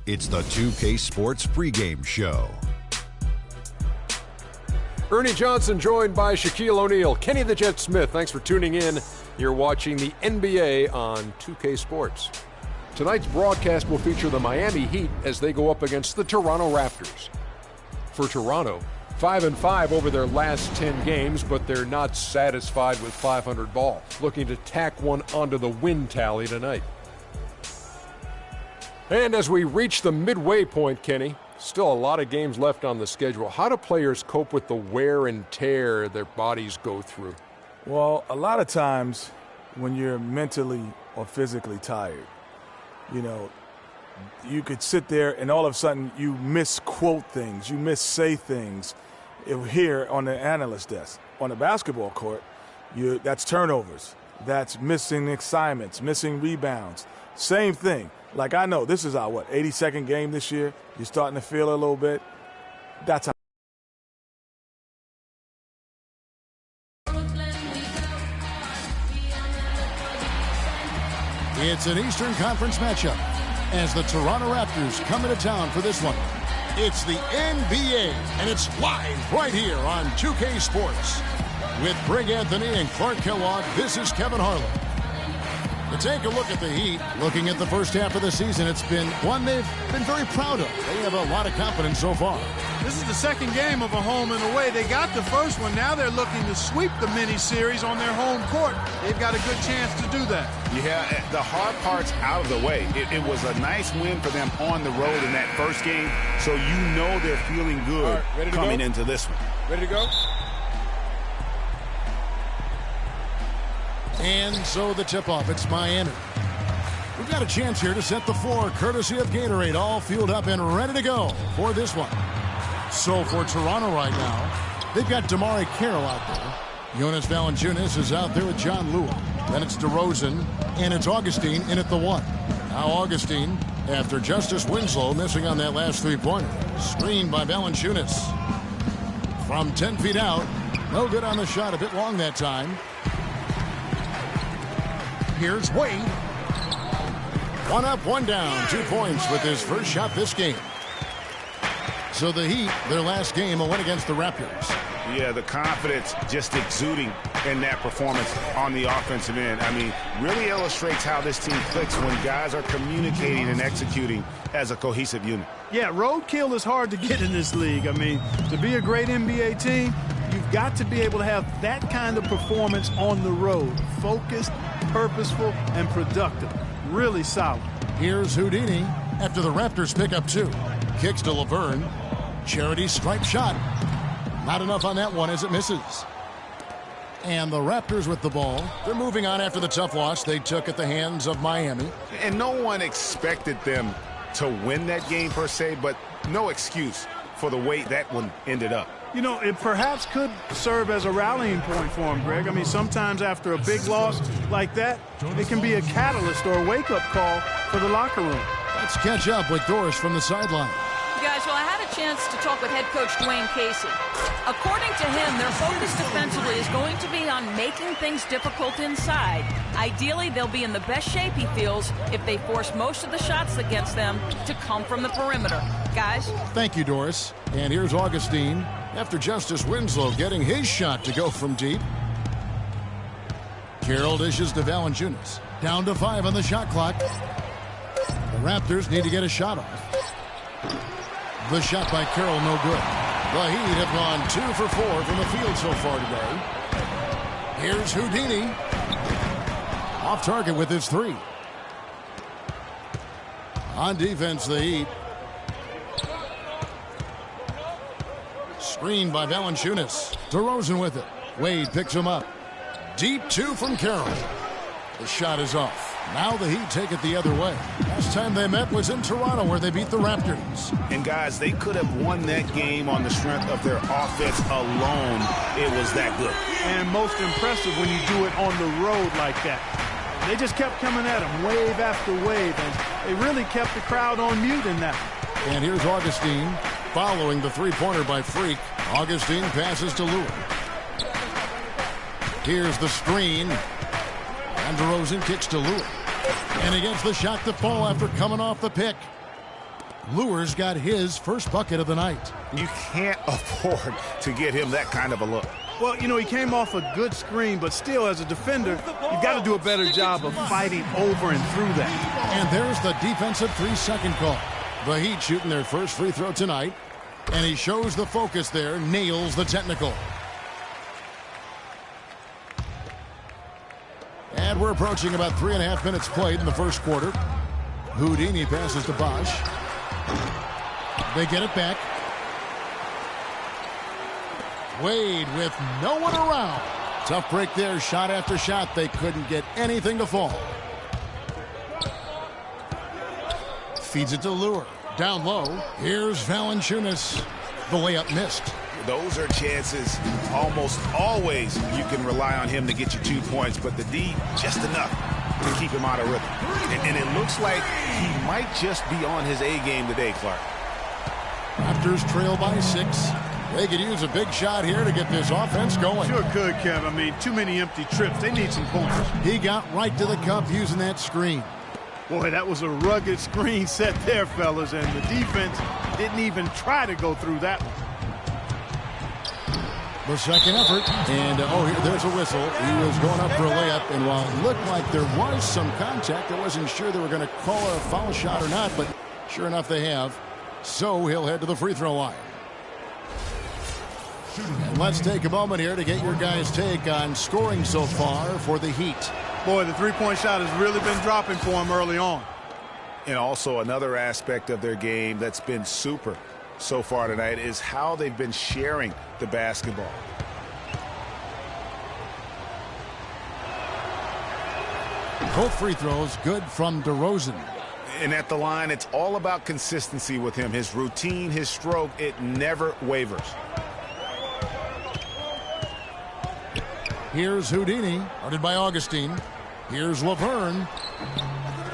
It's the 2K Sports pregame show. Ernie Johnson joined by Shaquille O'Neal. Kenny the Jet Smith, thanks for tuning in. You're watching the NBA on 2K Sports. Tonight's broadcast will feature the Miami Heat as they go up against the Toronto Raptors. For Toronto, 5-5 over their last 10 games, but they're not satisfied with 500 ball. Looking to tack one onto the win tally tonight. And as we reach the midway point, Kenny, still a lot of games left on the schedule. How do players cope with the wear and tear their bodies go through? Well, a lot of times when you're mentally or physically tired, you could sit there and all of a sudden you misquote things, you missay things here on the analyst desk. On the basketball court, that's turnovers, that's missing assignments, missing rebounds. Same thing. Like, I know this is our, 82nd game this year. You're starting to feel a little bit. That's how. It's an Eastern Conference matchup as the Toronto Raptors come into town for this one. It's the NBA, and it's live right here on 2K Sports. With Greg Anthony and Clark Kellogg, this is Kevin Harlan. To take a look at the Heat, looking at the first half of the season, it's been one they've been very proud of. They have a lot of confidence so far. This is the second game of a home and away. They got the first one. Now they're looking to sweep the mini-series on their home court. They've got a good chance to do that. Yeah, the hard part's out of the way. It was a nice win for them on the road in that first game, so you know they're feeling good coming into this one. Ready to go? And so the tip-off, it's Miami. We've got a chance here to set the floor, courtesy of Gatorade, all fueled up and ready to go for this one. So for Toronto right now, they've got Damari Carroll out there. Jonas Valanciunas is out there with John Lewis. Then it's DeRozan, and it's Augustine in at the one. Now Augustine, after Justice Winslow missing on that last three-pointer. Screened by Valanciunas. From 10 feet out, no good on the shot, a bit long that time. Here's Wade. One up, one down. 2 points with his first shot this game. So the Heat, their last game, a win against the Raptors. Yeah, the confidence just exuding in that performance on the offensive end. I mean, really illustrates how this team clicks when guys are communicating and executing as a cohesive unit. Yeah, roadkill is hard to get in this league. I mean, to be a great NBA team, you've got to be able to have that kind of performance on the road. Focused, purposeful, and productive. Really solid. Here's Houdini after the Raptors pick up 2. Kicks to Laverne. Charity stripe shot. Not enough on that one as it misses. And the Raptors with the ball. They're moving on after the tough loss they took at the hands of Miami. And no one expected them to win that game per se, but no excuse for the way that one ended up. It perhaps could serve as a rallying point for him, Greg. I mean, sometimes after a big loss like that, it can be a catalyst or a wake-up call for the locker room. Let's catch up with Doris from the sideline. Guys, well, I had a chance to talk with head coach Dwayne Casey. According to him, their focus defensively is going to be on making things difficult inside. Ideally, they'll be in the best shape, he feels, if they force most of the shots against them to come from the perimeter. Guys? Thank you, Doris. And here's Augustine after Justice Winslow getting his shot to go from deep. Carroll dishes to Valanciunas. Down to 5 on the shot clock. The Raptors need to get a shot off. The shot by Carroll, no good. The Heat have gone 2 for 4 from the field so far today. Here's Houdini. Off target with his 3. On defense, the Heat. Screened by Valanciunas. DeRozan with it. Wade picks him up. Deep 2 from Carroll. The shot is off. Now the Heat take it the other way. Last time they met was in Toronto where they beat the Raptors. And guys, they could have won that game on the strength of their offense alone. It was that good. And most impressive when you do it on the road like that. They just kept coming at them wave after wave, and they really kept the crowd on mute in that. And here's Augustine following the three-pointer by Freak. Augustine passes to Lewis. Here's the screen. And DeRozan kicks to Lewis. And he gets the shot to fall after coming off the pick. Lure's got his first bucket of the night. You can't afford to get him that kind of a look. Well, you know, he came off a good screen, but still, as a defender, you've got to do a better job of fighting over and through that. And there's the defensive 3-second call. The Heat shooting their first free throw tonight. And he shows the focus there, nails the technical. And we're approaching about 3.5 minutes played in the first quarter. Houdini passes to Bosch. They get it back. Wade with no one around. Tough break there, shot after shot. They couldn't get anything to fall. Feeds it to Lure. Down low. Here's Valanciunas. The layup missed. Those are chances almost always you can rely on him to get you 2 points, but the D just enough to keep him out of rhythm. And it looks like he might just be on his A game today, Clark. Raptors trail by 6. They could use a big shot here to get this offense going. Sure could, Kev. I mean, too many empty trips. They need some points. He got right to the cup using that screen. Boy, that was a rugged screen set there, fellas, and the defense didn't even try to go through that one. The second effort, and there's a whistle. He was going up for a layup, and while it looked like there was some contact, I wasn't sure they were going to call a foul shot or not, but sure enough they have. So he'll head to the free throw line. And let's take a moment here to get your guys' take on scoring so far for the Heat. Boy, the three-point shot has really been dropping for him early on. And also another aspect of their game that's been super so far tonight is how they've been sharing the basketball. Both free throws good from DeRozan. And at the line, it's all about consistency with him. His routine, his stroke, it never wavers. Here's Houdini, guarded by Augustine. Here's Laverne.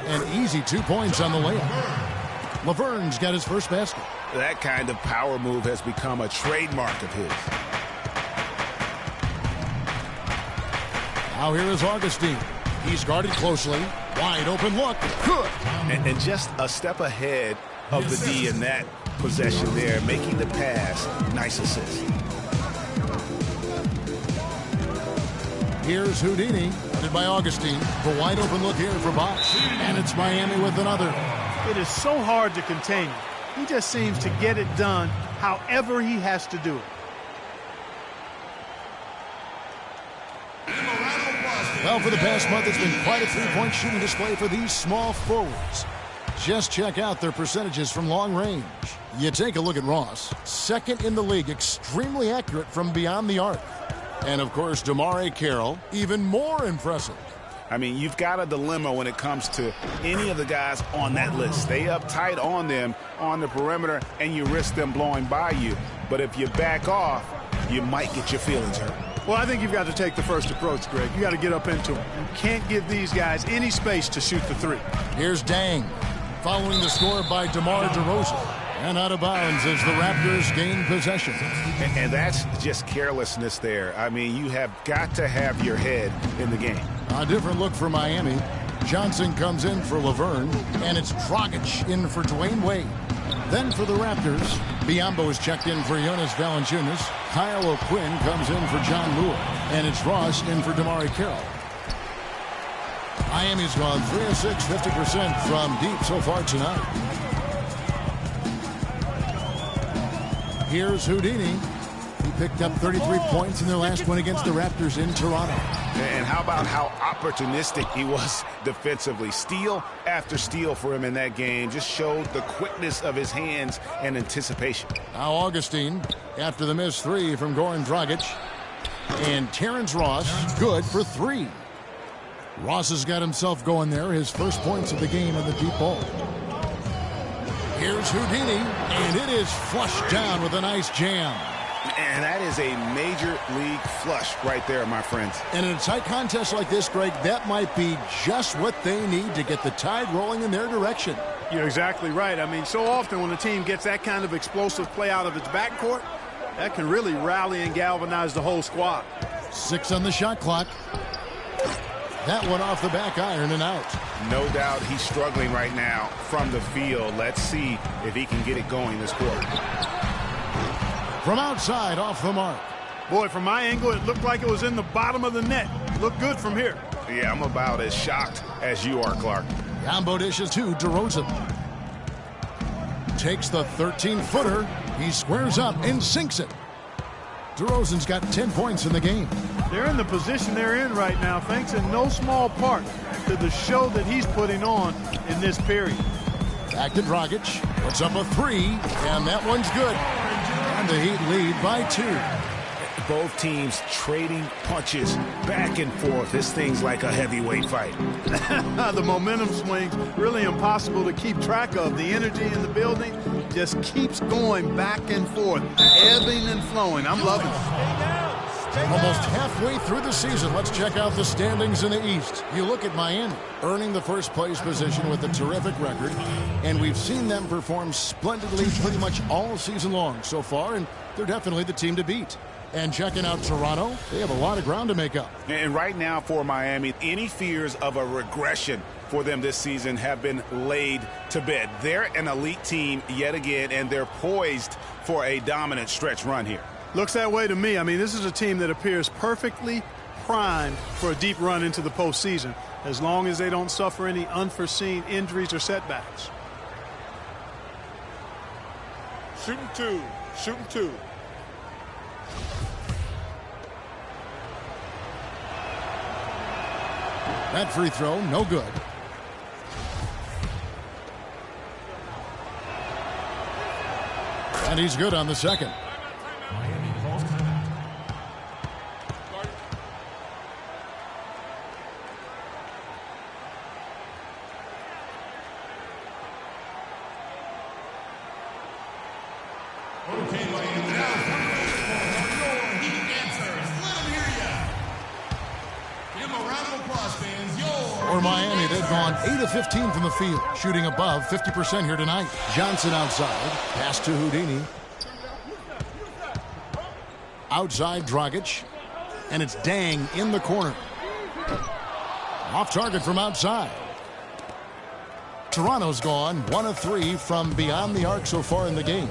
An easy 2 points on the layup. Laverne's got his first basket. That kind of power move has become a trademark of his. Now here is Augustine. He's guarded closely. Wide open look. Good. And just a step ahead of the D in that possession there, making the pass. Nice assist. Here's Houdini, guarded by Augustine. The wide open look here for Bosch. And it's Miami with another. It is so hard to contain him. He just seems to get it done however he has to do it. Well, for the past month, it's been quite a three-point shooting display for these small forwards. Just check out their percentages from long range. You take a look at Ross, second in the league, extremely accurate from beyond the arc. And, of course, DeMar Carroll, even more impressive. I mean, you've got a dilemma when it comes to any of the guys on that list. Stay up tight on them on the perimeter, and you risk them blowing by you. But if you back off, you might get your feelings hurt. Well, I think you've got to take the first approach, Greg. You got to get up into them. You can't give these guys any space to shoot the three. Here's Dang, following the score by DeMar DeRozan. And out of bounds as the Raptors gain possession. And that's just carelessness there. I mean, you have got to have your head in the game. A different look for Miami. Johnson comes in for Laverne, and it's Dragic in for Dwayne Wade. Then for the Raptors, Biyombo is checked in for Jonas Valanciunas. Kyle O'Quinn comes in for John Lure, and it's Ross in for DeMar Carroll. Miami's gone 3 of 6, 50% from deep so far tonight. Here's Houdini. He picked up 33 points in their last win against the Raptors in Toronto. And how about how opportunistic he was defensively? Steal after steal for him in that game just showed the quickness of his hands and anticipation. Now Augustine after the missed three from Goran Dragic. And Terrence Ross good for 3. Ross has got himself going there. His first points of the game in the deep ball. Here's Houdini, and it is flushed down with a nice jam. And that is a major league flush right there, my friends. And in a tight contest like this, Greg, that might be just what they need to get the tide rolling in their direction. You're exactly right. I mean, so often when a team gets that kind of explosive play out of its backcourt, that can really rally and galvanize the whole squad. 6 on the shot clock. that one off the back iron and out. No doubt he's struggling right now from the field. Let's see if he can get it going this quarter. From outside, off the mark. Boy, from my angle, it looked like it was in the bottom of the net. Looked good from here. Yeah, I'm about as shocked as you are, Clark. Combo dishes to DeRozan. Takes the 13-footer. He squares up and sinks it. DeRozan's got 10 points in the game. They're in the position they're in right now, thanks in no small part to the show that he's putting on in this period. Back to Dragic. Puts up a 3, and that one's good. And the Heat lead by 2. Both teams trading punches back and forth. This thing's like a heavyweight fight. The momentum swings really impossible to keep track of. The energy in the building just keeps going back and forth, ebbing and flowing. I'm loving it. Almost halfway through the season, let's check out the standings in the East. You look at Miami, earning the first place position with a terrific record, and we've seen them perform splendidly pretty much all season long so far, and they're definitely the team to beat. And checking out Toronto, they have a lot of ground to make up. And right now for Miami, any fears of a regression for them this season have been laid to bed. They're an elite team yet again, and they're poised for a dominant stretch run here. Looks that way to me. I mean, this is a team that appears perfectly primed for a deep run into the postseason, as long as they don't suffer any unforeseen injuries or setbacks. Shooting two. Shooting two. That free throw, no good. And he's good on the second. For Miami, they've gone 8 of 15 from the field, shooting above 50% here tonight. Johnson outside, pass to Houdini. Outside Dragic, and it's Dang in the corner. Off target from outside. Toronto's gone 1 of 3 from beyond the arc so far in the game.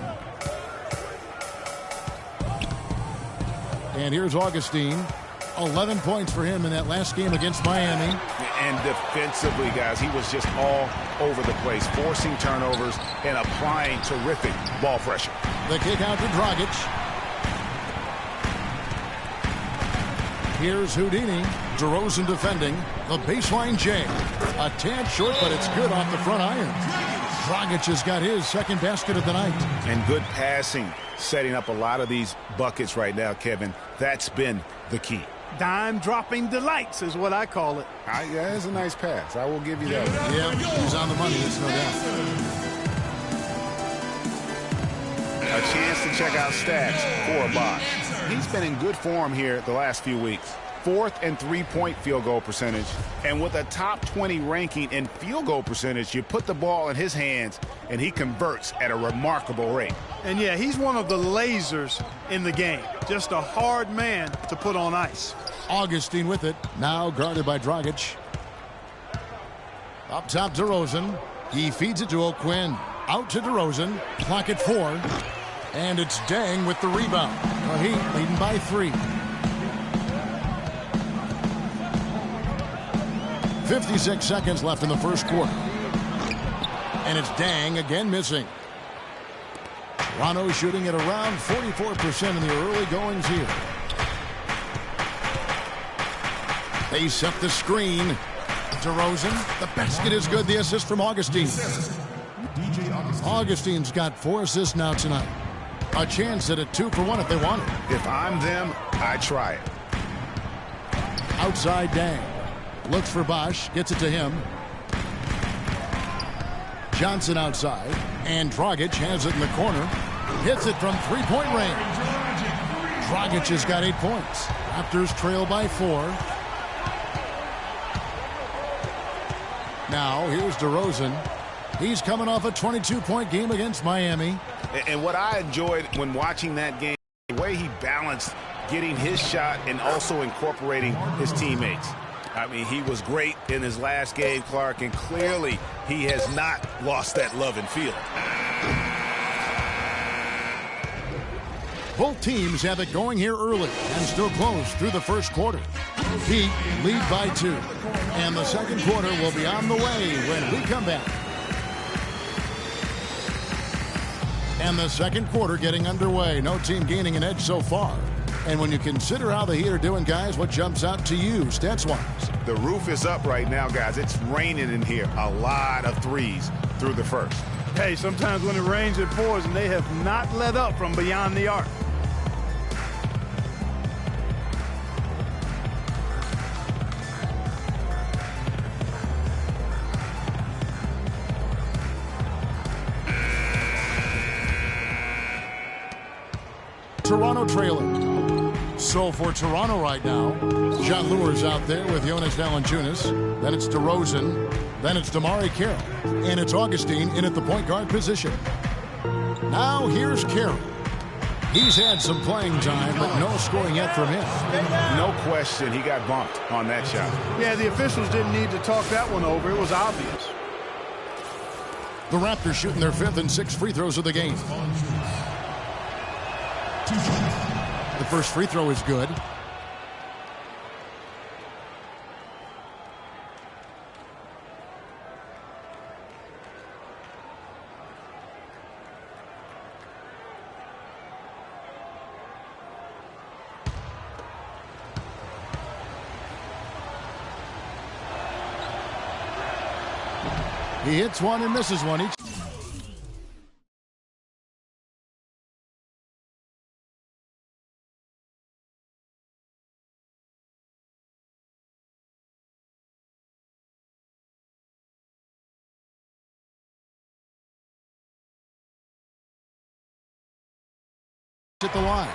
And here's Augustine. 11 points for him in that last game against Miami. And defensively, guys, he was just all over the place, forcing turnovers and applying terrific ball pressure. The kick out to Dragic. Here's Houdini. DeRozan defending. The baseline J. A tad short, but it's good off the front iron. Dragic has got his second basket of the night. And good passing, setting up a lot of these buckets right now, Kevin. That's been the key. Dime-dropping delights is what I call it. Yeah, it's a nice pass. I will give you that. Yeah, he's on the money, there's no doubt. A chance to check out stats for Bosh. He's been in good form here the last few weeks. 4th and 3-point field goal percentage. And with a top 20 ranking in field goal percentage, you put the ball in his hands, and he converts at a remarkable rate. And yeah, he's one of the lasers in the game. Just a hard man to put on ice. Augustine with it. Now guarded by Dragic. Up top, DeRozan. He feeds it to O'Quinn. Out to DeRozan. Clock at 4. And it's Dang with the rebound. The Heat leading by 3. 56 seconds left in the first quarter. And it's Dang again missing. Toronto shooting at around 44% in the early goings here. They set the screen. DeRozan. The basket is good. The assist from Augustine. Augustine's got 4 assists now tonight. A chance at a 2-for-1 if they want it. If I'm them, I try it. Outside Dang. Looks for Bosh. Gets it to him. Johnson outside. And Dragic has it in the corner. Hits it from 3-point range. Dragic has got 8 points. Raptors trail by 4. Now here's DeRozan. He's coming off a 22-point game against Miami. And what I enjoyed when watching that game, the way he balanced getting his shot and also incorporating his teammates. I mean, he was great in his last game, Clark, and clearly he has not lost that love and feeling. Both teams have it going here early and still close through the first quarter. Heat lead by 2. And the second quarter will be on the way when we come back. And the second quarter getting underway. No team gaining an edge so far. And when you consider how the Heat are doing, guys, what jumps out to you stats-wise? The roof is up right now, guys. It's raining in here. A lot of threes through the first. Hey, sometimes when it rains, it pours, and they have not let up from beyond the arc. Toronto trailing. So for Toronto right now, John Lewis out there with Jonas Valanciunas. Then it's DeRozan. Then it's DeMarre Carroll. And it's Augustine in at the point guard position. Now here's Carroll. He's had some playing time, but no scoring yet from him. No question he got bumped on that shot. Yeah, the officials didn't need to talk that one over. It was obvious. The Raptors shooting their 5th and 6th free throws of the game. The first free throw is good. He hits one and misses one each. At the line.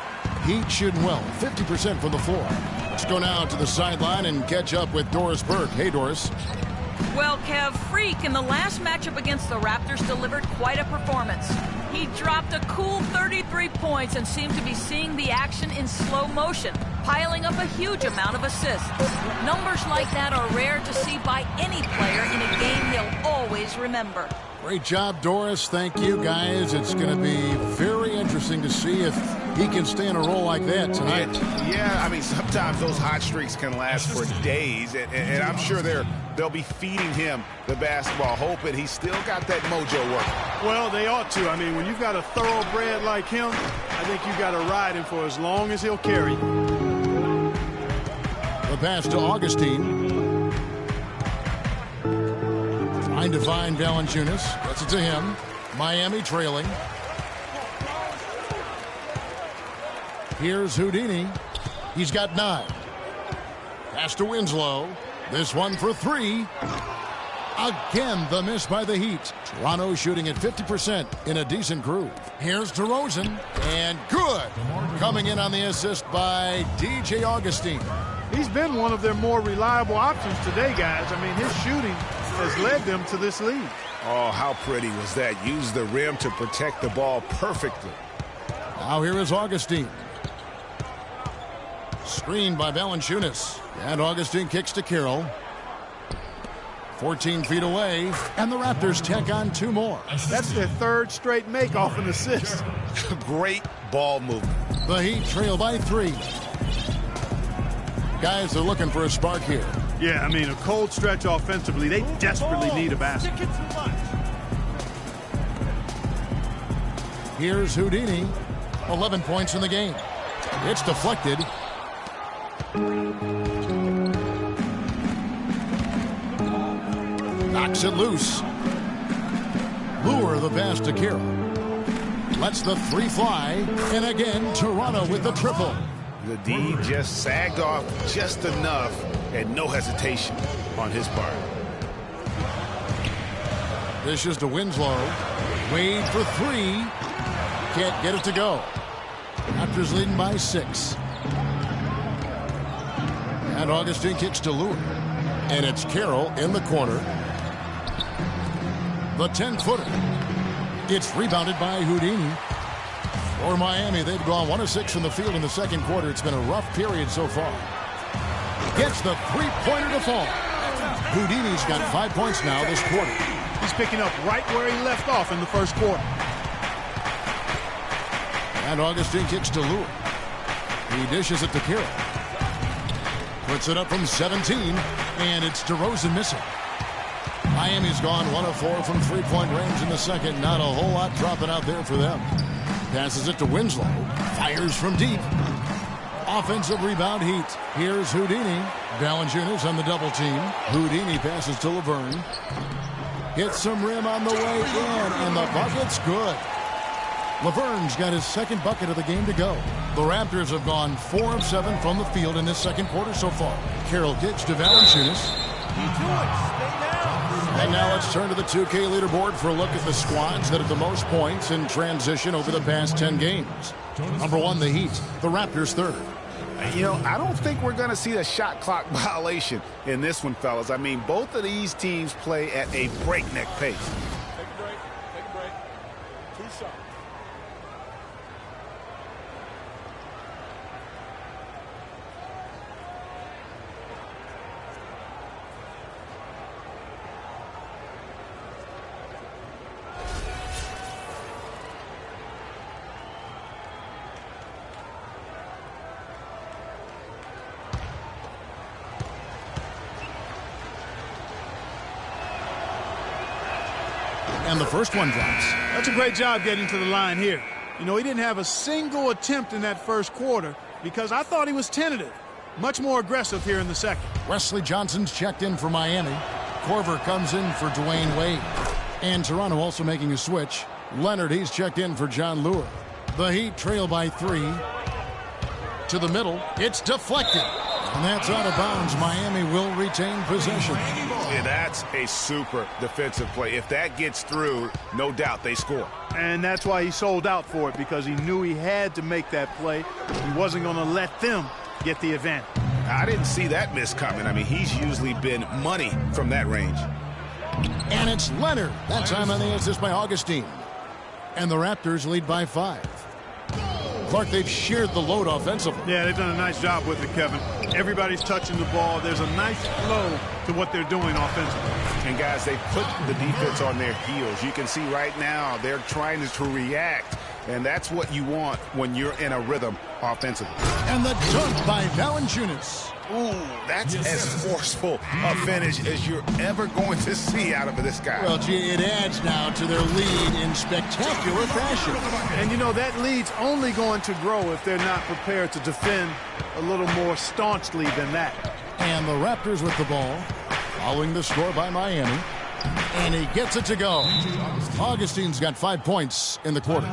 Heat shooting well, 50% from the floor. Let's go now to the sideline and catch up with Doris Burke. Hey, Doris. Well, Kev, Freak in the last matchup against the Raptors delivered quite a performance. He dropped a cool 33 points and seemed to be seeing the action in slow motion, piling up a huge amount of assists. Numbers like that are rare to see by any player in a game he'll always remember. Great job, Doris. Thank you, guys. It's going to be very interesting to see if he can stay in a role like that tonight. Yeah, I mean, sometimes those hot streaks can last for days, and I'm sure they'll be feeding him the basketball, hoping he's still got that mojo working. Well, they ought to. I mean, when you've got a thoroughbred like him, I think you've got to ride him for as long as he'll carry you. The pass to Augustine. Trying to find Valanciunas. Gets it to him. Miami trailing. Here's Houdini. He's got 9. Pass to Winslow. This one for 3. Again, the miss by the Heat. Toronto shooting at 50% in a decent groove. Here's DeRozan. And good. Coming in on the assist by DJ Augustine. He's been one of their more reliable options today, guys. I mean, his shooting has led them to this lead. Oh, how pretty was that? Used the rim to protect the ball perfectly. Now here is Augustine. Screened by Valanciunas. And Augustine kicks to Carroll. 14 feet away. And the Raptors tack on 2 more. That's their 3rd straight make off an assist. Great ball movement. The Heat trail by 3. Guys, they're looking for a spark here. Yeah, I mean, a cold stretch offensively. They desperately need a basket. Here's Houdini. 11 points in the game. It's deflected. Knocks it loose. Lure the pass to Carroll. Lets the 3 fly. And again, Toronto with the triple. The D just sagged off just enough and no hesitation on his part. This is to Winslow. Wade for 3. Can't get it to go. Raptors leading by 6. And Augustine kicks to Lure. And it's Carroll in the corner. The 10-footer. It's rebounded by Houdini. For Miami, they've gone 1 of 6 from the field in the second quarter. It's been a rough period so far. Gets the three-pointer to fall. Houdini's got 5 points now this quarter. He's picking up right where he left off in the first quarter. And Augustine kicks to Lure. He dishes it to Carroll. Puts it up from 17, and it's DeRozan missing. Miami's gone 1 of 4 from three-point range in the second. Not a whole lot dropping out there for them. Passes it to Winslow. Fires from deep. Offensive rebound Heat. Here's Houdini. Valanciunas on the double team. Houdini passes to Laverne. Hits some rim on the way in, and the bucket's good. Laverne's got his second bucket of the game to go. The Raptors have gone 4 of 7 from the field in this second quarter so far. Carroll kicks to Valanciunas. And now let's turn to the 2K leaderboard for a look at the squads that have the most points in transition over the past 10 games. Number 1, the Heat. The Raptors third. You know, I don't think we're going to see a shot clock violation in this one, fellas. I mean, both of these teams play at a breakneck pace. Take a break. Take a break. 2 shots. And the first one drops. That's a great job getting to the line here. You know, he didn't have a single attempt in that first quarter because I thought he was tentative. Much more aggressive here in the second. Wesley Johnson's checked in for Miami. Korver comes in for Dwayne Wade. And Toronto also making a switch. Leonard, he's checked in for John Lure. The Heat trail by 3. To the middle. It's deflected. And that's out of bounds. Miami will retain possession. Yeah, that's a super defensive play. If that gets through, no doubt they score. And that's why he sold out for it, because he knew he had to make that play. He wasn't going to let them get the advantage. I didn't see that miss coming. I mean, he's usually been money from that range. And it's Leonard. That time on the assist by Augustine. And the Raptors lead by 5. Clark, they've shared the load offensively. Yeah, they've done a nice job with it, Kevin. Everybody's touching the ball. There's a nice flow to what they're doing offensively. And, guys, they put the defense on their heels. You can see right now they're trying to react, and that's what you want when you're in a rhythm offensively. And the dunk by Valanciunas. Ooh, that's as forceful a finish as you're ever going to see out of this guy. Well, gee, it adds now to their lead in spectacular fashion. And, you know, that lead's only going to grow if they're not prepared to defend a little more staunchly than that. And the Raptors with the ball, following the score by Miami. And he gets it to go. Augustine's got 5 points in the quarter.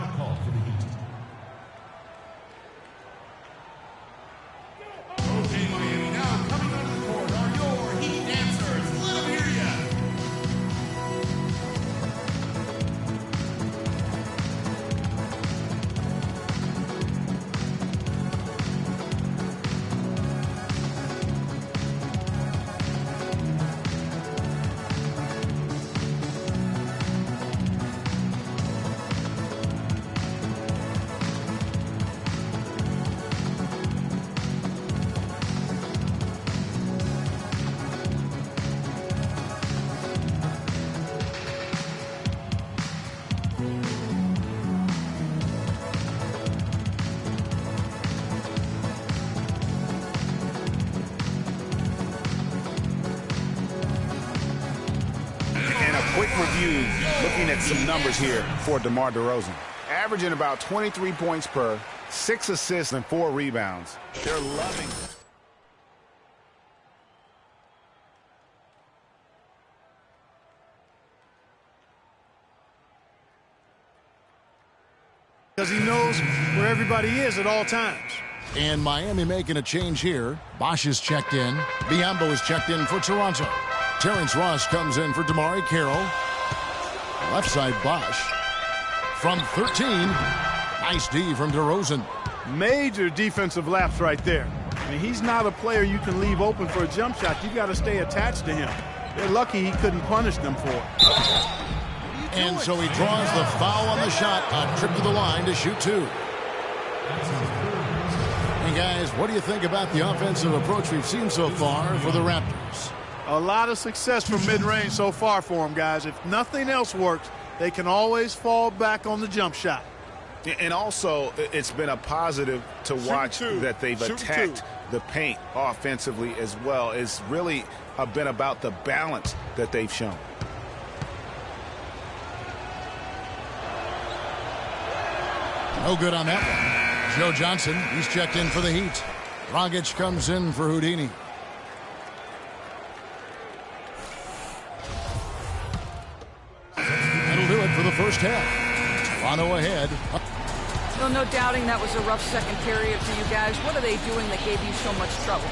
Quick review, looking at some numbers here for DeMar DeRozan. Averaging about 23 points per, 6 assists and 4 rebounds. They're loving it. Because he knows where everybody is at all times. And Miami making a change here. Bosch is checked in. Biyombo is checked in for Toronto. Terrence Ross comes in for Damari Carroll. Left side Bosch. From 13, nice D from DeRozan. Major defensive lapse right there. I mean, he's not a player you can leave open for a jump shot. You got to stay attached to him. They're lucky he couldn't punish them for it. And so he draws the foul on the shot. A trip to the line to shoot 2. And guys, what do you think about the offensive approach we've seen so far for the Raptors? A lot of success from mid-range so far for them, guys. If nothing else works, they can always fall back on the jump shot. And also, it's been a positive to watch that they've attacked the paint offensively as well. It's really been about the balance that they've shown. No good on that one. Joe Johnson, he's checked in for the Heat. Dragic comes in for Houdini. That'll do it for the first half. Toronto ahead. Well, no doubting that was a rough second period for you guys. What are they doing that gave you so much trouble?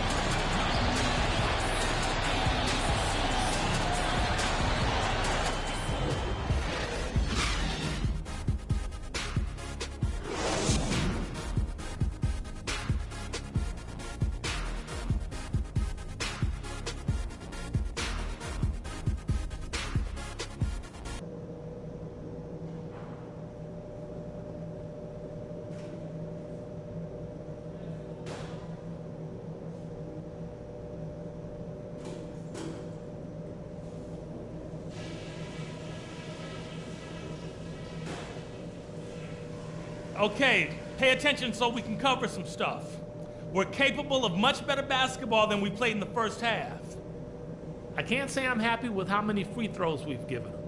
Okay, pay attention so we can cover some stuff. We're capable of much better basketball than we played in the first half. I can't say I'm happy with how many free throws we've given them.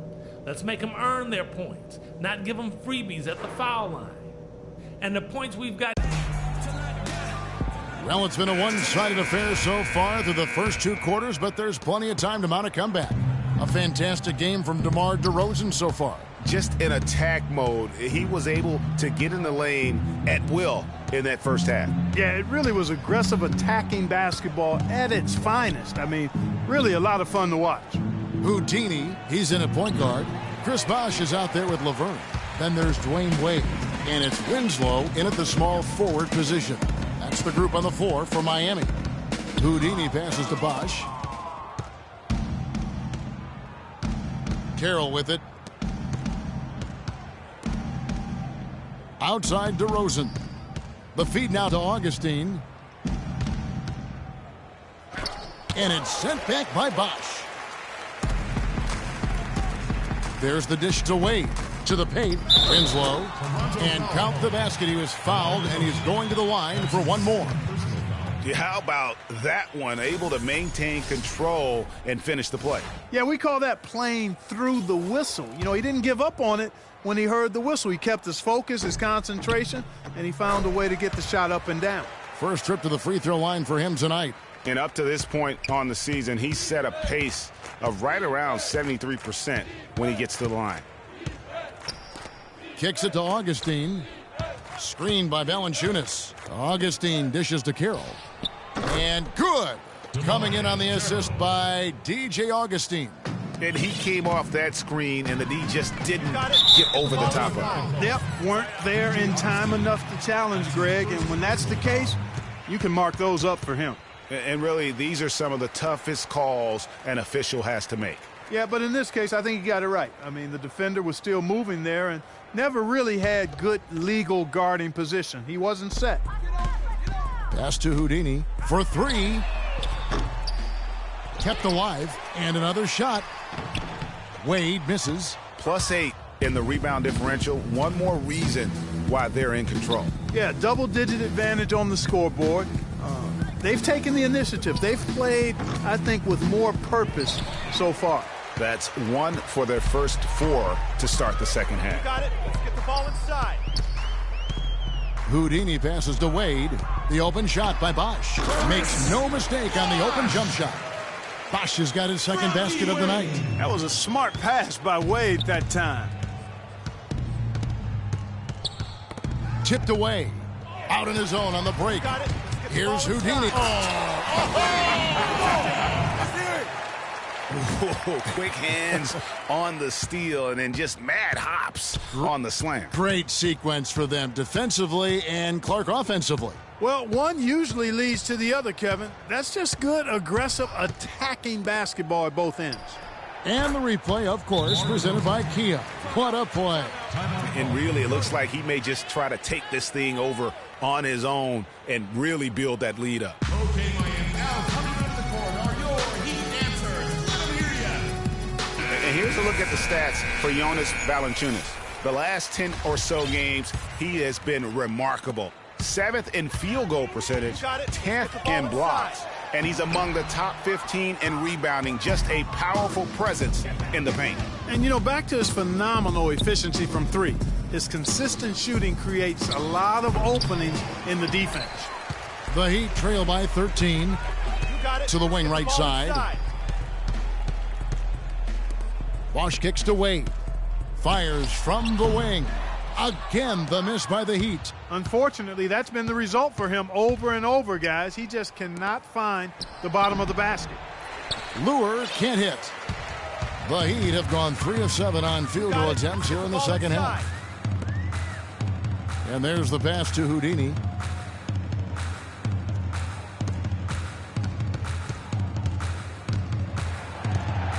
Let's make them earn their points, not give them freebies at the foul line. And the points we've got... Well, it's been a one-sided affair so far through the first two quarters, but there's plenty of time to mount a comeback. A fantastic game from DeMar DeRozan so far. Just in attack mode, he was able to get in the lane at will in that first half. Yeah, it really was aggressive attacking basketball at its finest. I mean, really a lot of fun to watch. Houdini, he's in at point guard. Chris Bosh is out there with Laverne. Then there's Dwayne Wade. And it's Winslow in at the small forward position. That's the group on the floor for Miami. Houdini passes to Bosh. Carroll with it. Outside DeRozan. The feed now to Augustine. And it's sent back by Bosh. There's the dish to Wade. To the paint. Winslow. And count the basket. He was fouled, and he's going to the line for one more. How about that one? Able to maintain control and finish the play. Yeah, we call that playing through the whistle. You know, he didn't give up on it when he heard the whistle. He kept his focus, his concentration, and he found a way to get the shot up and down. First trip to the free throw line for him tonight. And up to this point on the season, he's set a pace of right around 73% when he gets to the line. Kicks it to Augustine. Screened by Valanciunas. Augustine dishes to Carroll. And good. Coming in on the assist by DJ Augustine. And he came off that screen, and the D just didn't get over the top of it. Yep, weren't there in time enough to challenge Greg. And when that's the case, you can mark those up for him. And really, these are some of the toughest calls an official has to make. Yeah, but in this case, I think he got it right. I mean, the defender was still moving there and never really had good legal guarding position. He wasn't set. Pass to Houdini for three. Kept alive, and another shot. Wade misses. +8 in the rebound differential. One more reason why they're in control. Yeah, double-digit advantage on the scoreboard. They've taken the initiative. They've played, I think, with more purpose so far. That's one for their first four to start the second half. Got it. Let's get the ball inside. Houdini passes to Wade. The open shot by Bosh. Makes no mistake on the open jump shot. Bosh has got his second basket of the night. That was a smart pass by Wade that time. Tipped away. Out in his own on the break. Here's Houdini. Quick hands on the steal, and then just mad hops on the slam. Great sequence for them defensively and Clark offensively. Well, one usually leads to the other, Kevin. That's just good, aggressive, attacking basketball at both ends. And the replay, of course, presented by Kia. What a play. And really, it looks like he may just try to take this thing over on his own and really build that lead up. Okay, Miami, now coming out of the court are your Heat answers. Let them hear ya. And here's a look at the stats for Jonas Valanciunas. The last 10 or so games, he has been remarkable. 7th in field goal percentage, 10th in blocks. And he's among the top 15 in rebounding. Just a powerful presence in the paint. And, back to his phenomenal efficiency from three. His consistent shooting creates a lot of openings in the defense. The Heat trail by 13 to the wing right side. Bosch kicks to Wade. Fires from the wing. Again, the miss by the Heat. Unfortunately, that's been the result for him over and over, guys. He just cannot find the bottom of the basket. Lure can't hit. The Heat have gone 3 of 7 on field goal attempts here in the second half. And there's the pass to Houdini.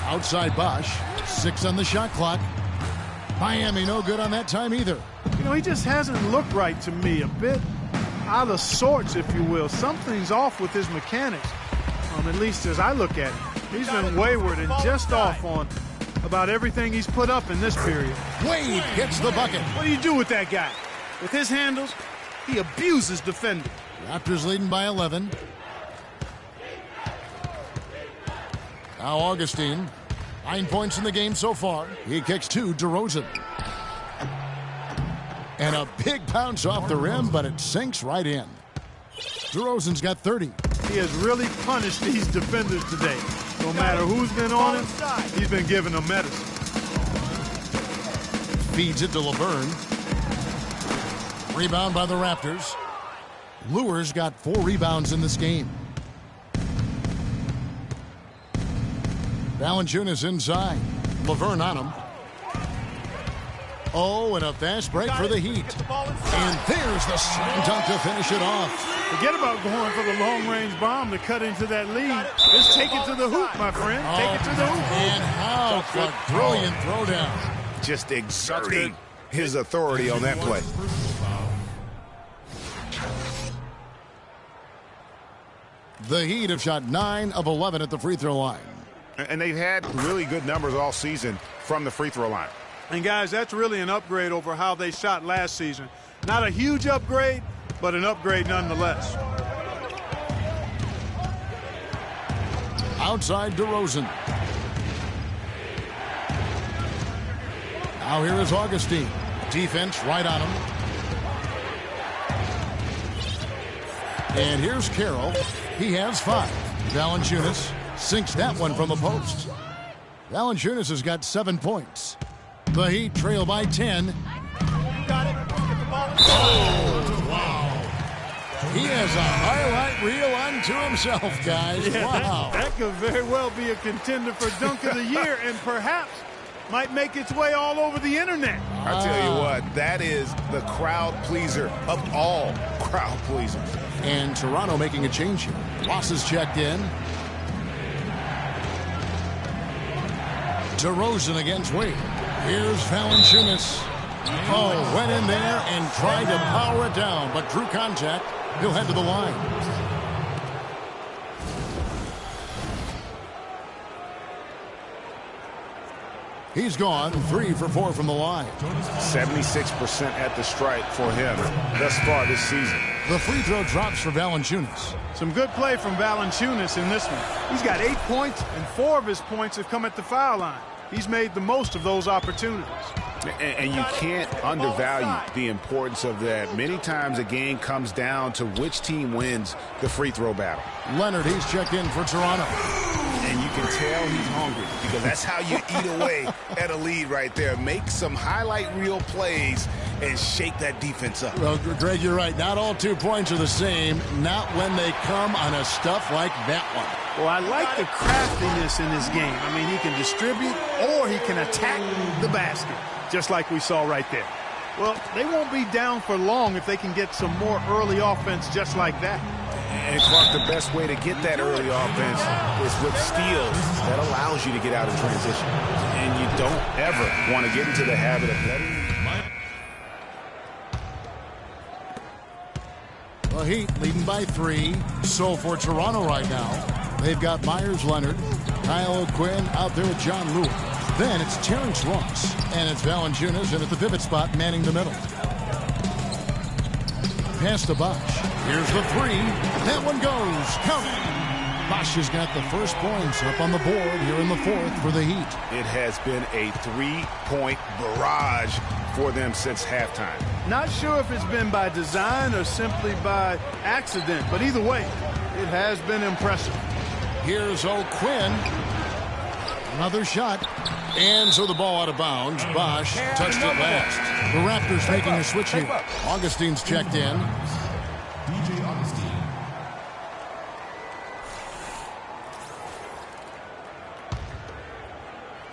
Outside Bosch. 6 on the shot clock. Miami no good on that time either. He just hasn't looked right to me. A bit out of sorts, if you will. Something's off with his mechanics, at least as I look at it. He's been wayward and just off on about everything he's put up in this period. Wade gets the bucket. What do you do with that guy? With his handles, he abuses defenders. Raptors leading by 11. Now Augustine. 9 points in the game so far. He kicks to DeRozan. And a big bounce off the rim, but it sinks right in. DeRozan's got 30. He has really punished these defenders today. No matter who's been on him, he's been giving them medicine. Feeds it to LeVern. Rebound by the Raptors. Lure's got 4 rebounds in this game. Valanciunas inside. LeVern on him. Oh, and a fast break for the Heat. And there's the slam dunk to finish it off. Forget about going for the long-range bomb to cut into that lead. Just take it to the hoop, my friend. Take it to the hoop. And how a brilliant throwdown. Just exerting his authority on that play. The Heat have shot 9 of 11 at the free throw line. And they've had really good numbers all season from the free throw line. And, guys, that's really an upgrade over how they shot last season. Not a huge upgrade, but an upgrade nonetheless. Outside DeRozan. Now here is Augustine. Defense right on him. And here's Carroll. He has 5. Valanciunas sinks that one from the post. Valanciunas has got 7 points. The Heat trail by 10. Oh, wow. He has a highlight reel unto himself, guys. Yeah, wow. That could very well be a contender for Dunk of the Year and perhaps might make its way all over the internet. I tell you what, that is the crowd pleaser of all crowd pleasers. And Toronto making a change here. Ross is checked in. DeRozan against Wade. Here's Valanciunas. Oh, went in there and tried to power it down, but drew contact. He'll head to the line. He's gone 3 for 4 from the line. 76% at the stripe for him thus far this season. The free throw drops for Valanciunas. Some good play from Valanciunas in this one. He's got 8 points, and 4 of his points have come at the foul line. He's made the most of those opportunities. And you can't undervalue the importance of that. Many times a game comes down to which team wins the free throw battle. Leonard, he's checked in for Toronto. And you can tell he's hungry because that's how you eat away at a lead right there. Make some highlight reel plays and shake that defense up. Well, Greg, you're right. Not all 2 points are the same. Not when they come on a stuff like that one. Well, I like the craftiness in his game. I mean, he can distribute or he can attack the basket, just like we saw right there. Well, they won't be down for long if they can get some more early offense just like that. And Clark, the best way to get that early offense is with steals that allows you to get out of transition. And you don't ever want to get into the habit of letting. The Heat leading by 3. So for Toronto right now, they've got Myers Leonard, Kyle O'Quinn out there with John Lewis. Then it's Terrence Ross, and it's Valanciunas in at the pivot spot manning the middle. Pass to Bosch. Here's the 3. That one goes. Count it. Bosch has got the first points up on the board here in the 4th for the Heat. It has been a 3-point barrage for them since halftime. Not sure if it's been by design or simply by accident, but either way, it has been impressive. Here's O'Quinn. Another shot. And so the ball out of bounds. Bosch touched it last. The Raptors making a switch here. Augustine's checked in. DJ Augustine.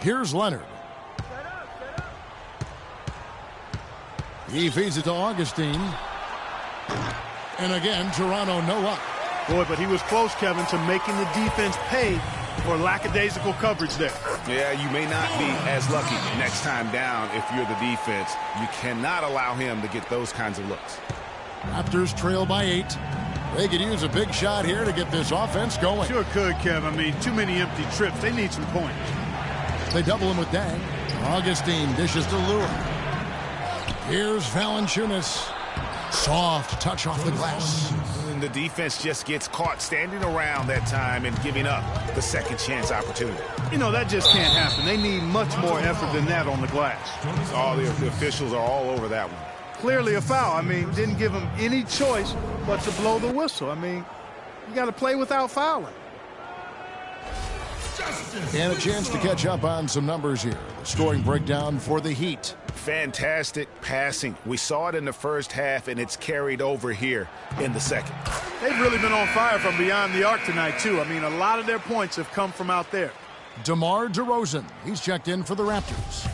Here's Leonard. He feeds it to Augustine. And again, Toronto no up. Boy, but he was close, Kevin, to making the defense pay for lackadaisical coverage there. Yeah, you may not be as lucky next time down if you're the defense. You cannot allow him to get those kinds of looks. Raptors trail by 8. They could use a big shot here to get this offense going. Sure could, Kev. I mean, too many empty trips. They need some points. They double him with Dang. Augustine dishes to Lure. Here's Valanciunas. Soft touch off the glass. And the defense just gets caught standing around that time and giving up the second chance opportunity. You know, that just can't happen. They need much more effort than that on the glass. All the officials are all over that one. Clearly a foul. I mean, didn't give them any choice but to blow the whistle. I mean, you got to play without fouling. And a chance to catch up on some numbers here. The scoring breakdown for the Heat. Fantastic passing. We saw it in the first half, and it's carried over here in the second. They've really been on fire from beyond the arc tonight, too. I mean, a lot of their points have come from out there. DeMar DeRozan. He's checked in for the Raptors.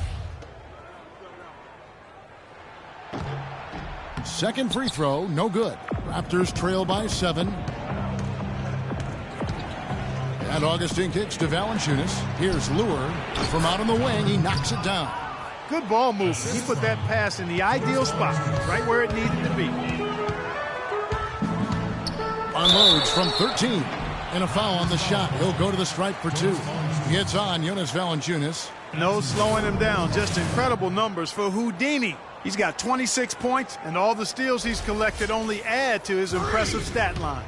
Second free throw, no good. Raptors trail by 7. And Augustine kicks to Valanciunas. Here's Lure. From out on the wing, he knocks it down. Good ball movement. He put that pass in the ideal spot, right where it needed to be. Unloads from 13. And a foul on the shot. He'll go to the stripe for 2. Gets on Jonas Valanciunas. No slowing him down. Just incredible numbers for Houdini. He's got 26 points, and all the steals he's collected only add to his impressive stat line.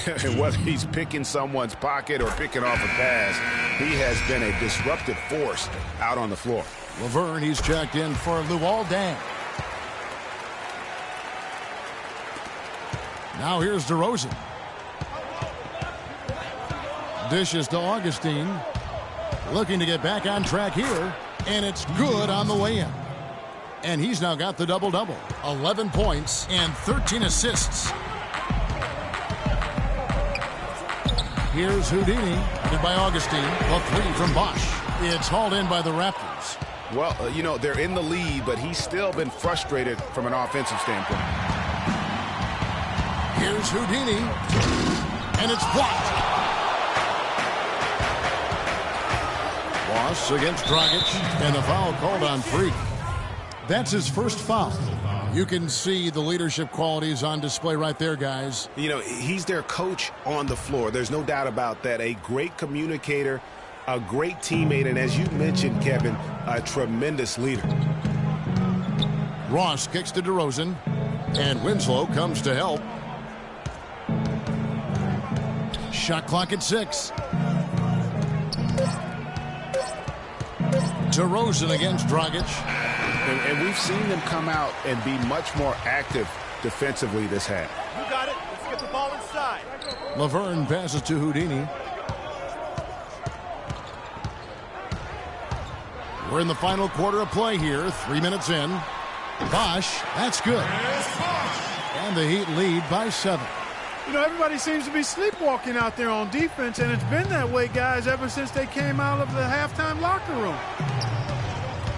And whether he's picking someone's pocket or picking off a pass, he has been a disruptive force out on the floor. Laverne, he's checked in for Luol Deng. Now here's DeRozan. Dishes to Augustine. Looking to get back on track here. And it's good on the way in. And he's now got the double-double. 11 points and 13 assists. Here's Houdini, headed by Augustine. A 3 from Bosch. It's hauled in by the Raptors. Well, you know, they're in the lead, but he's still been frustrated from an offensive standpoint. Here's Houdini. And it's blocked. Loss against Dragic. And a foul called on Freak. That's his first foul. You can see the leadership qualities on display right there, guys. You know, he's their coach on the floor. There's no doubt about that. A great communicator, a great teammate, and as you mentioned, Kevin, a tremendous leader. Ross kicks to DeRozan, and Winslow comes to help. Shot clock at 6. DeRozan against Dragic. And we've seen them come out and be much more active defensively this half. You got it. Let's get the ball inside. Laverne passes to Houdini. We're in the final quarter of play here. 3 minutes in. Bosch, that's good. And the Heat lead by 7. You know, everybody seems to be sleepwalking out there on defense, and it's been that way, guys, ever since they came out of the halftime locker room.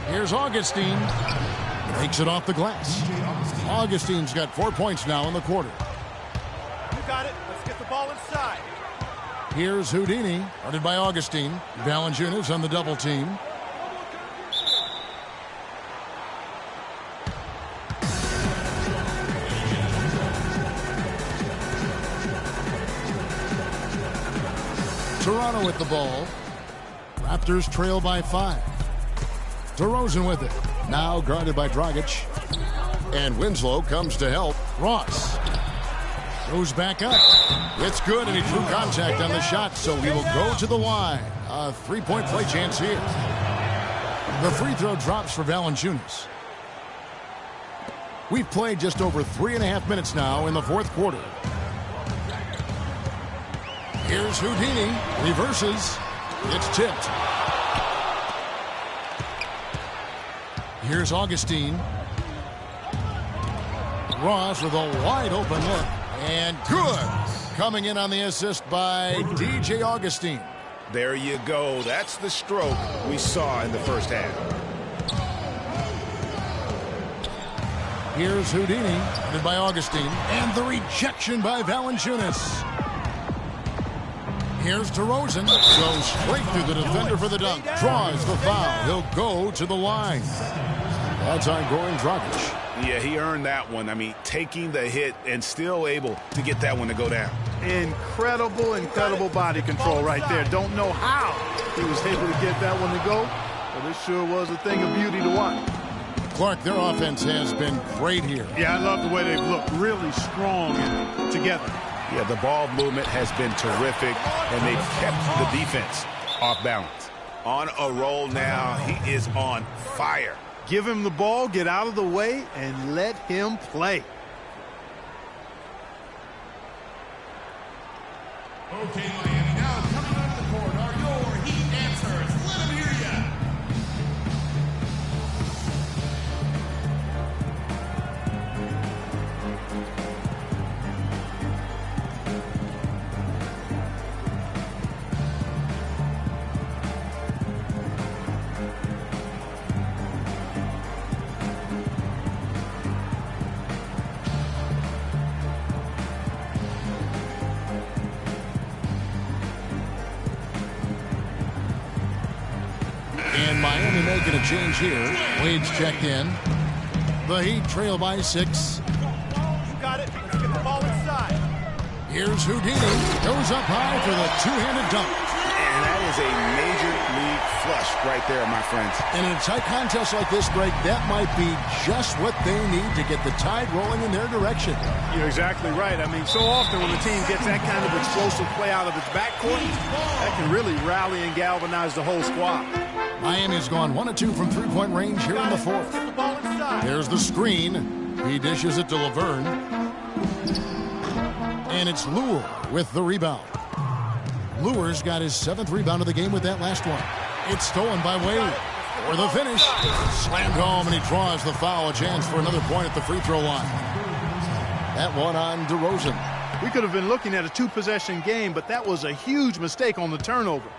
Here's Augustine. Takes it off the glass. Augustine's got 4 points now in the quarter. You got it. Let's get the ball ball inside. Here's Houdini, guarded by Augustine. Valanciunas on the double team. Toronto with the ball. Raptors trail by 5. DeRozan with it. Now guarded by Dragic. And Winslow comes to help. Ross goes back up. It's good, and he drew contact on the shot, so he will go to the line. A three-point play chance here. The free throw drops for Valanciunas. We've played just over 3.5 minutes now in the fourth quarter. Here's Houdini. Reverses. It's tipped. Here's Augustine. Ross with a wide open look. And good. Coming in on the assist by DJ Augustine. There you go. That's the stroke we saw in the first half. Here's Houdini, guarded by Augustine. And the rejection by Valanciunas. Here's DeRozan. Goes straight through the defender for the dunk. Draws the foul. He'll go to the line. That's on Goran Dragic. Yeah, he earned that one. I mean, taking the hit and still able to get that one to go down. Incredible body control right there. Don't know how he was able to get that one to go, but it sure was a thing of beauty to watch. Clark, their offense has been great here. Yeah, I love the way they've looked. Really strong and together. Yeah, the ball movement has been terrific, and they've kept the defense off balance. On a roll now. He is on fire. Give him the ball, get out of the way, and let him play. Okay, Miami, now coming onto the court are your Heat answers. Let them hear ya. And Miami making a change here. Wade's checked in. The Heat trail by 6. You got it. Let's get the ball inside. Here's Houdini. Goes up high for the two-handed dunk. And that is a major league flush right there, my friends. And in a tight contest like this, Greg, that might be just what they need to get the tide rolling in their direction. You're exactly right. I mean, so often when the team gets that kind of explosive play out of its backcourt, that can really rally and galvanize the whole squad. Miami's gone 1 of 2 from three-point range here in the fourth. Get the ball inside. There's the screen. He dishes it to Laverne. And it's Lure with the rebound. Lure's got his 7th rebound of the game with that last one. It's stolen by Wade. For the finish. Slammed home, and he draws the foul. A chance for another point at the free throw line. That one on DeRozan. We could have been looking at a 2-possession game, but that was a huge mistake on the turnover.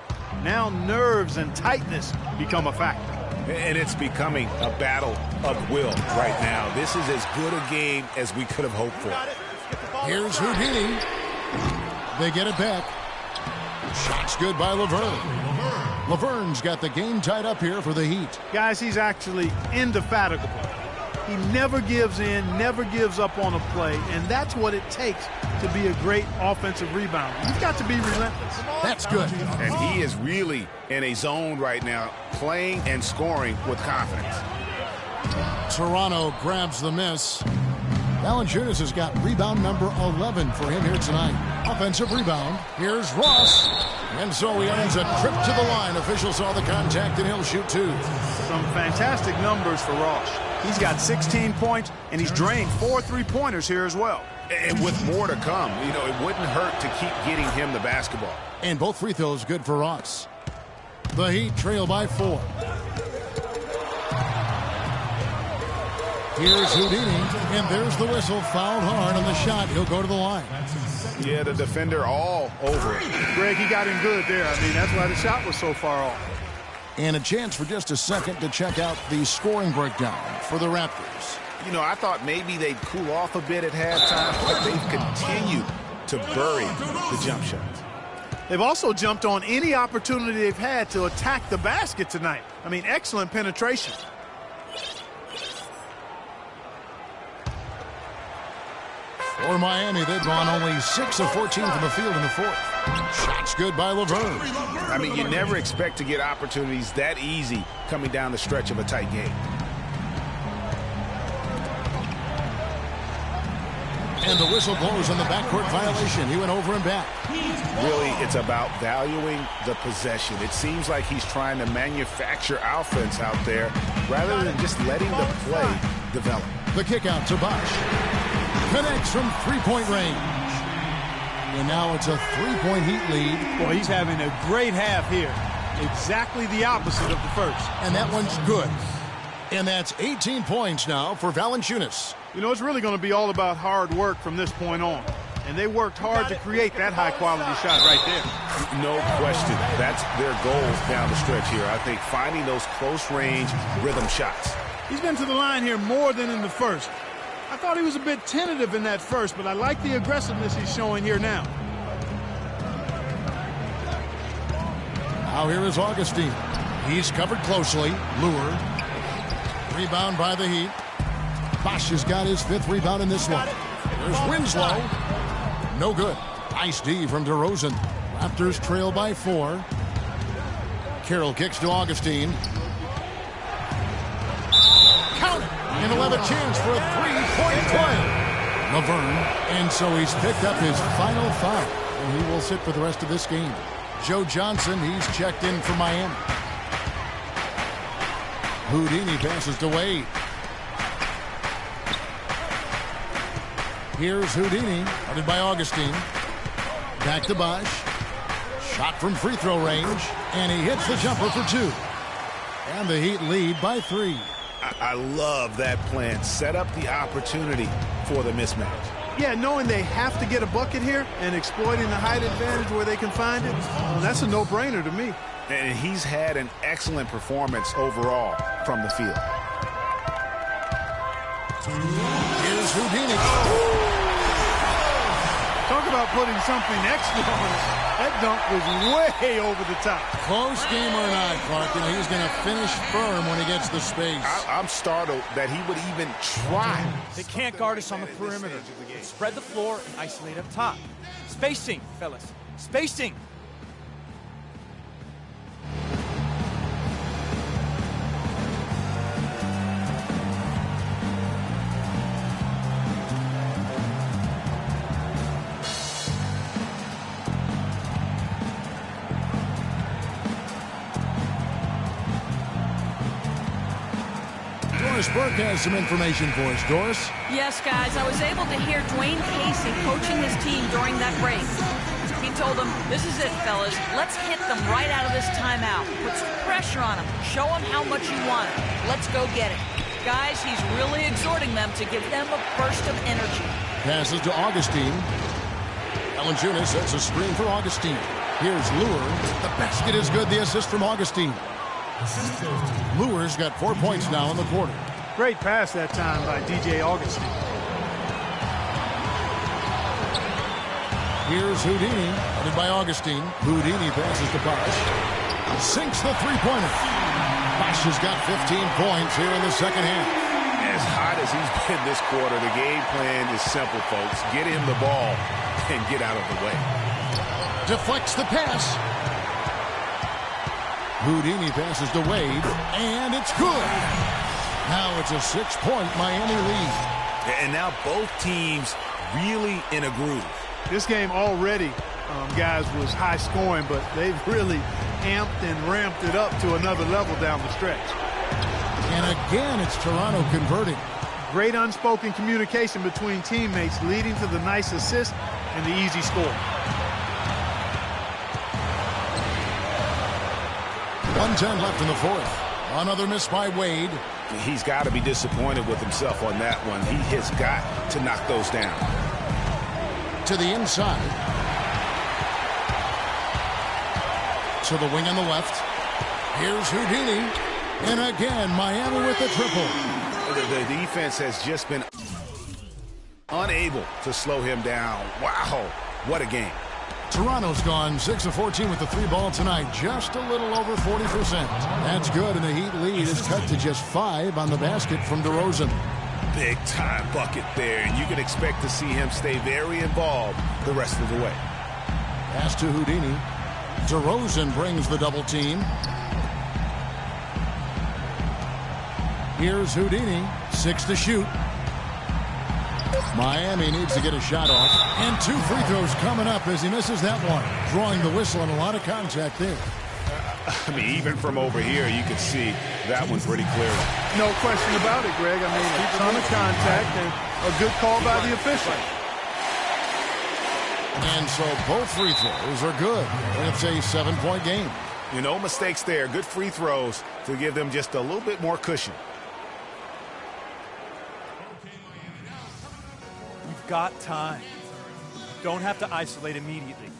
Now nerves and tightness become a factor. And it's becoming a battle of will right now. This is as good a game as we could have hoped for. Here's Houdini. They get it back. Shot's good by Laverne. Laverne's got the game tied up here for the Heat. Guys, he's actually indefatigable. He never gives in, never gives up on a play, and that's what it takes to be a great offensive rebounder. You've got to be relentless. That's good. And he is really in a zone right now, playing and scoring with confidence. Toronto grabs the miss. Valanciunas has got rebound number 11 for him here tonight. Offensive rebound. Here's Ross. And so he earns a trip to the line. Officials saw the contact, and he'll shoot 2. Some fantastic numbers for Ross. He's got 16 points, and he's drained 4 3-pointers here as well. And with more to come, you know, it wouldn't hurt to keep getting him the basketball. And both free throws good for Ross. The Heat trail by 4. Here's Houdini, and there's the whistle. Fouled hard on the shot. He'll go to the line. Yeah, the defender all over it. Greg, he got him good there. I mean, that's why the shot was so far off. And a chance for just a second to check out the scoring breakdown for the Raptors. You know, I thought maybe they'd cool off a bit at halftime, but they've continued to bury the jump shots. They've also jumped on any opportunity they've had to attack the basket tonight. I mean, excellent penetration. For Miami, they've gone only 6 of 14 from the field in the fourth. Shots good by Laverne. I mean, you never expect to get opportunities that easy coming down the stretch of a tight game. And the whistle blows on the backcourt violation. He went over and back. Really, it's about valuing the possession. It seems like he's trying to manufacture offense out there rather than just letting the play develop. The kick out to Bosch. Connects from three-point range. And now it's a three-point Heat lead. Boy, he's having a great half here. Exactly the opposite of the first. And that one's good. And that's 18 points now for Valanciunas. You know, it's really going to be all about hard work from this point on. And they worked hard to create that high-quality shot right there. No question. That's their goals down the stretch here. I think finding those close-range rhythm shots. He's been to the line here more than in the first. I thought he was a bit tentative in that first, but I like the aggressiveness he's showing here now. Now here is Augustine. He's covered closely. Lure. Rebound by the Heat. Bosch has got his 5th rebound in this one. There's Winslow. No good. Nice D from DeRozan. Raptors trail by 4. Carroll kicks to Augustine. Count it. And he'll have a chance for a three-point play. Laverne. And so he's picked up his final foul. And he will sit for the rest of this game. Joe Johnson, he's checked in for Miami. Houdini passes to Wade. Here's Houdini, guarded by Augustine. Back to Bosch. Shot from free throw range, and he hits the jumper for 2. And the Heat lead by 3. I love that plan. Set up the opportunity for the mismatch. Yeah, knowing they have to get a bucket here and exploiting the height advantage where they can find it, well, that's a no-brainer to me. And he's had an excellent performance overall from the field. Here's Houdini. Talk about putting something extra on it. That dunk was way over the top. Close game or not, Clark, he's going to finish firm when he gets the space. I'm startled that he would even try. They can't guard us on the perimeter. Spread the floor and isolate up top. Spacing, fellas. Spacing. Doris Burke has some information for us. Doris? Yes, guys, I was able to hear Dwayne Casey coaching his team during that break. He told them, this is it, fellas. Let's hit them right out of this timeout. Put some pressure on them. Show them how much you want it. Let's go get it. Guys, he's really exhorting them to give them a burst of energy. Passes to Augustine. Valanciunas sets a screen for Augustine. Here's Lure. The basket is good. The assist from Augustine. Lure's got 4 points now in the quarter. Great pass that time by DJ Augustine. Here's Houdini, guarded by Augustine. Houdini passes to Bosch. Sinks the three-pointer. Bosch has got 15 points here in the second half. As hot as he's been this quarter, the game plan is simple, folks. Get him the ball and get out of the way. Deflects the pass. Houdini passes to Wade, and it's good. Now it's a 6-point Miami lead. And now both teams really in a groove. This game already, guys, was high scoring, but they've really amped and ramped it up to another level down the stretch. And again, it's Toronto converting. Great unspoken communication between teammates, leading to the nice assist and the easy score. 1:10 left in the fourth. Another miss by Wade. He's got to be disappointed with himself on that one. He has got to knock those down. To the inside. To the wing on the left. Here's Houdini. And again, Miami with the triple. The defense has just been unable to slow him down. Wow. What a game. Toronto's gone 6 of 14 with the 3 ball tonight, just a little over 40%. That's good, and the Heat lead is cut to just 5 on the basket from DeRozan. Big time bucket there, and you can expect to see him stay very involved the rest of the way. Pass to Houdini. DeRozan brings the double team. Here's Houdini, 6 to shoot. Miami needs to get a shot off. And 2 free throws coming up as he misses that one. Drawing the whistle and a lot of contact there. I mean, even from over here, you can see that one pretty clearly. No question about it, Greg. I mean, a ton of contact and a good call by the official. And so both free throws are good. And it's a 7-point game. No mistakes there. Good free throws to give them just a little bit more cushion. You've got time. Don't have to isolate immediately.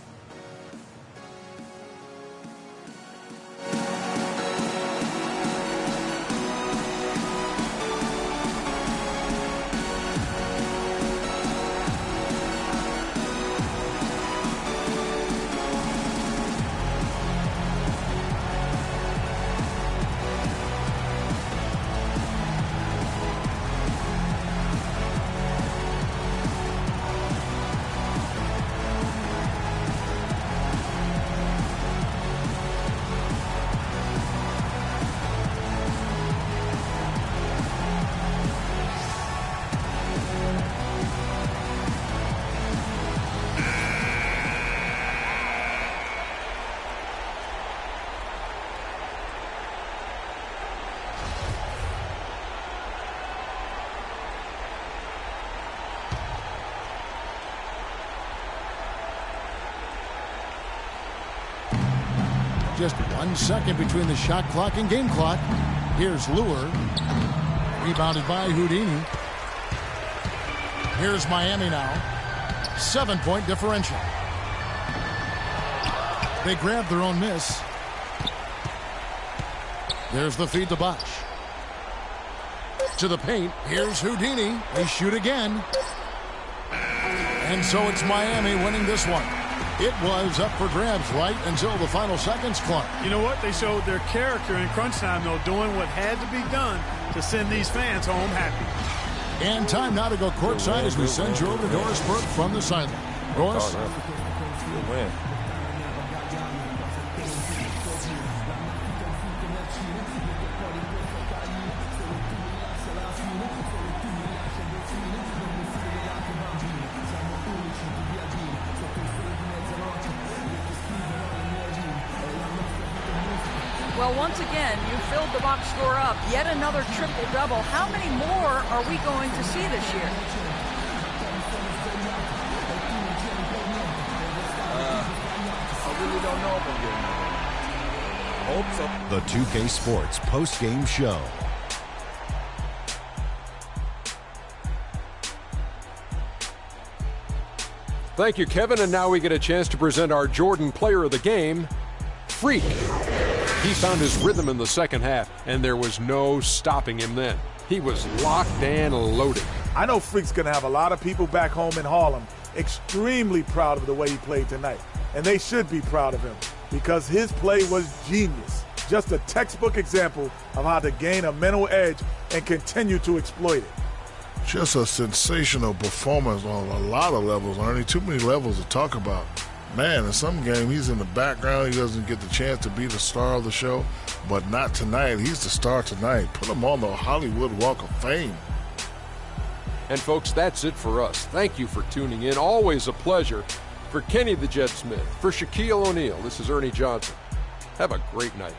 Just 1 second between the shot clock and game clock. Here's Lure. Rebounded by Houdini. Here's Miami now. 7-point differential. They grab their own miss. There's the feed to Bosch. To the paint. Here's Houdini. They shoot again. And so it's Miami winning this one. It was up for grabs right until the final seconds clock. You know what? They showed their character in crunch time, though, doing what had to be done to send these fans home happy. And time now to go courtside as we send you over to Doris Burke from the sideline. Doris? Good win. Well, once again, you filled the box score up. Yet another triple-double. How many more are we going to see this year? I really don't know if I'm getting The 2K Sports post-game show. Thank you, Kevin. And now we get a chance to present our Jordan Player of the Game, Freak. He found his rhythm in the second half, and there was no stopping him then. He was locked and loaded. I know Freak's going to have a lot of people back home in Harlem extremely proud of the way he played tonight. And they should be proud of him because his play was genius. Just a textbook example of how to gain a mental edge and continue to exploit it. Just a sensational performance on a lot of levels. Only too many levels to talk about. Man, in some game, he's in the background. He doesn't get the chance to be the star of the show, but not tonight. He's the star tonight. Put him on the Hollywood Walk of Fame. And, folks, that's it for us. Thank you for tuning in. Always a pleasure. For Kenny the Jet Smith, for Shaquille O'Neal, this is Ernie Johnson. Have a great night.